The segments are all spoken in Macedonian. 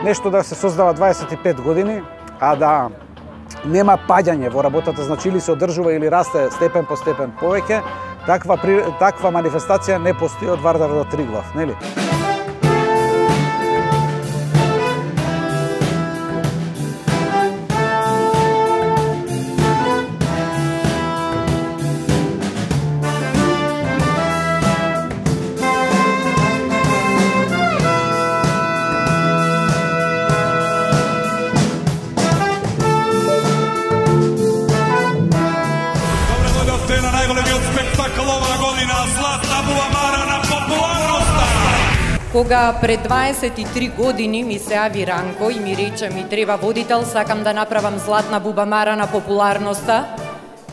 нешто да се создава 25 години, а да нема паѓање во работата, значи или се одржува или расте степен по степен повеќе, таква манифестација не постои од Вардар до Триглав, нели? Кога пред 23 години ми се јави Ранко и ми рече ми треба водител, сакам да направам Златна бубамара на популарноста.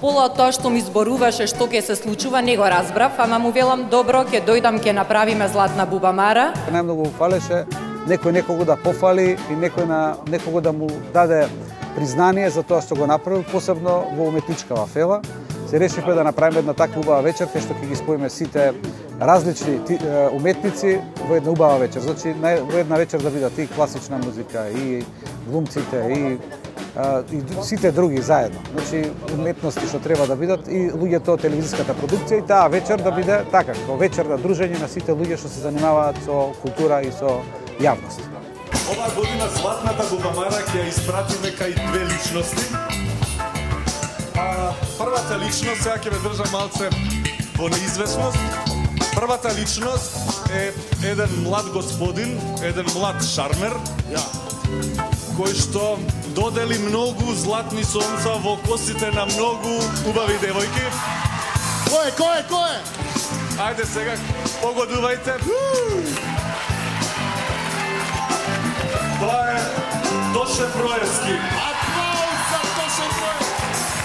Пола тоа што ми зборуваше што ќе се случува не го разбрав, ама му велам добро, ќе дојдам, ќе направиме Златна бубамара. Најмногу фалеше некој некого да пофали и некого да му даде признание за тоа што го направил, посебно во уметничкава фела. Се решивме да направиме една таква убава вечер, кај што ќе ги споиме сите различни уметници во една убава вечер. Значи, во една вечер да видат и класична музика, и глумците, и сите други заедно. Значи, уметности што треба да видат и луѓето од телевизиската продукција и таа вечер да биде така, како вечер на дружење на сите луѓе што се занимаваат со култура и со јавност. Оваа година Златната бубамара ќе ја испратиме кај две личности. Првата личност, сега ќе ме држам малце во неизвестност. Првата личност е еден млад господин, еден млад шармер, кој што додели многу златни сонца во косите на многу убави девојки. Кој е? Ајде сега, погодувајте. Тоа е Тоше Проевски.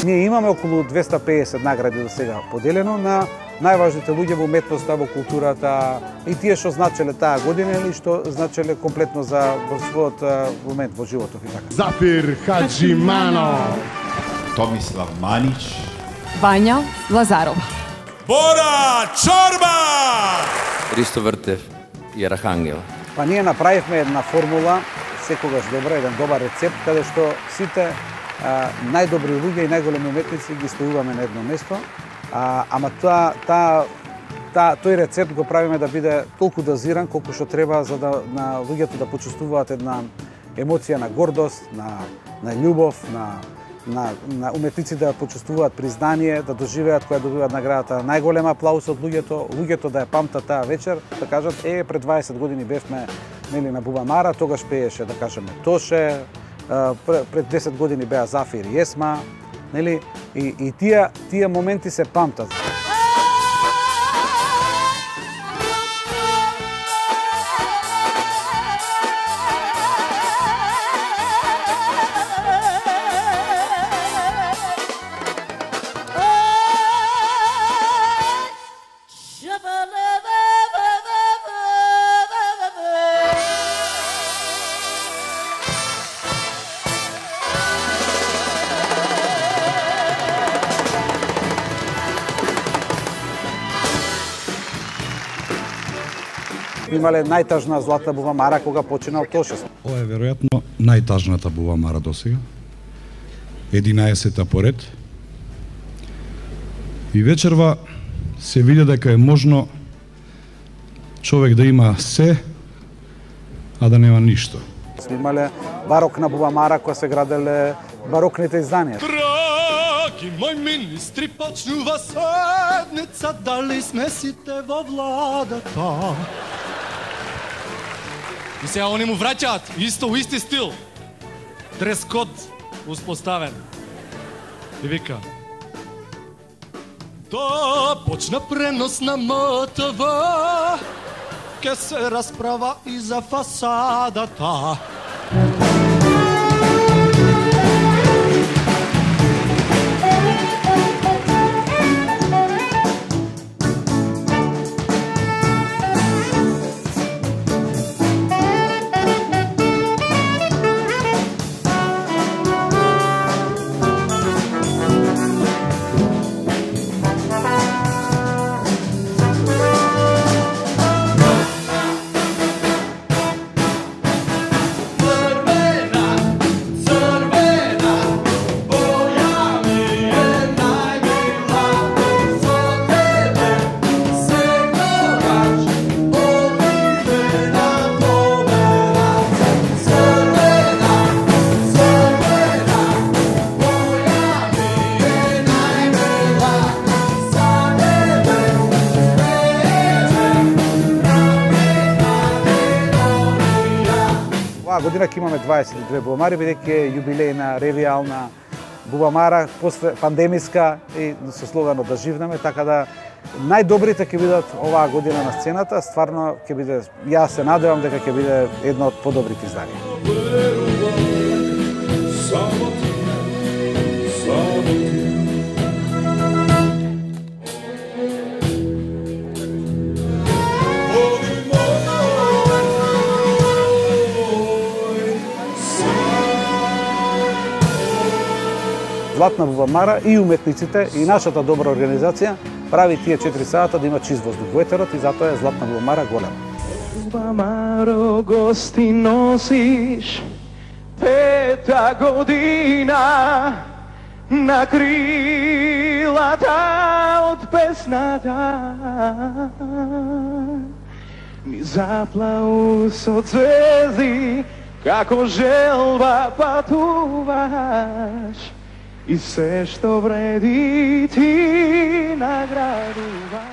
Ние имаме околу 250 награди до сега поделено на најважните луѓе во уметноста, во културата и тие што значеле таа година или што значеле комплетно за во својот момент во животот и така. Зафир Хаджимано, Томислав Манич, Вања Лазарова, Бора Чорба, Ристо Вртев и Архангел. Па ние направивме една формула, секогаш добра, еден добар рецепт, каде што сите најдобри луѓе и најголеми уметници ги стојуваме на едно место, ама тој рецепт го правиме да биде толку дозиран колку што треба за да на луѓето да почувствуваат една емоција на гордост, на љубов, на уметници да почувствуваат признание, да доживеат кога добиваат наградата најголем аплауз од луѓето да ја памтат таа вечер, да кажат пред 20 години бевме нели на Бубамара, тогаш пееше да кажеме Тоше, пред 10 години беа Зафир и Есма, нели? И тие моменти се памтат. Имале најтажна Златна бубамара кога починал Тоше. Ова е веројатно најтажната бубамара досега. 11-та поред. И вечерва се види дека е можно човек да има се, а да нема ништо. Сме имале барокна бубамара која се граделе барокните изданија. Драги мој министри, почнува седница, дали сме сите во владата? И сега они му враќаат, исто, у исти стил. Дрес-код успоставен. И вика: да почна пренос на МТВ, ке се расправа и за фасадата. Оваа година ќе имаме 22 бубамари, бидејќи е јубилејна, ревијална бубамара, после пандемиска и со слоганот да живнеме, така да најдобрите ќе бидат оваа година на сцената, стварно ќе биде, јас се надевам дека ќе биде едно од подобрите изданија. Златна бубамара и уметниците и нашата добра организација прави тие 4 сата да има чист воздух во етерот и затоа е Златна бубамара голема. Бубамаро гости носиш 5-та година на крилата од песната. Ни заплау со звезди како желба патуваш. И се што вреди ти наградува.